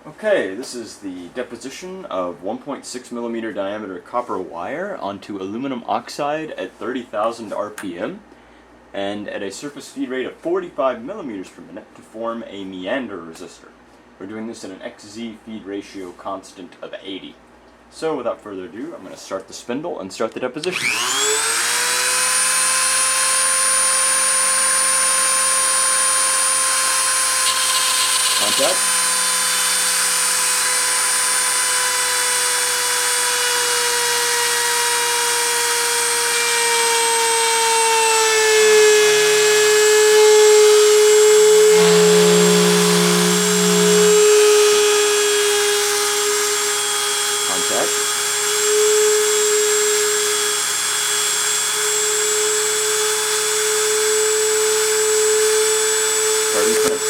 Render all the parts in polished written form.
Okay, this is the deposition of 1.6 millimeter diameter copper wire onto aluminum oxide at 30,000 RPM and at a surface feed rate of 45 millimeters per minute to form a meander resistor. We're doing this at an XZ feed ratio constant of 80. So without further ado, I'm going to start the spindle and start the deposition. Contact. Contact. Starting print.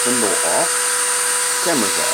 Spindle off, camera's off.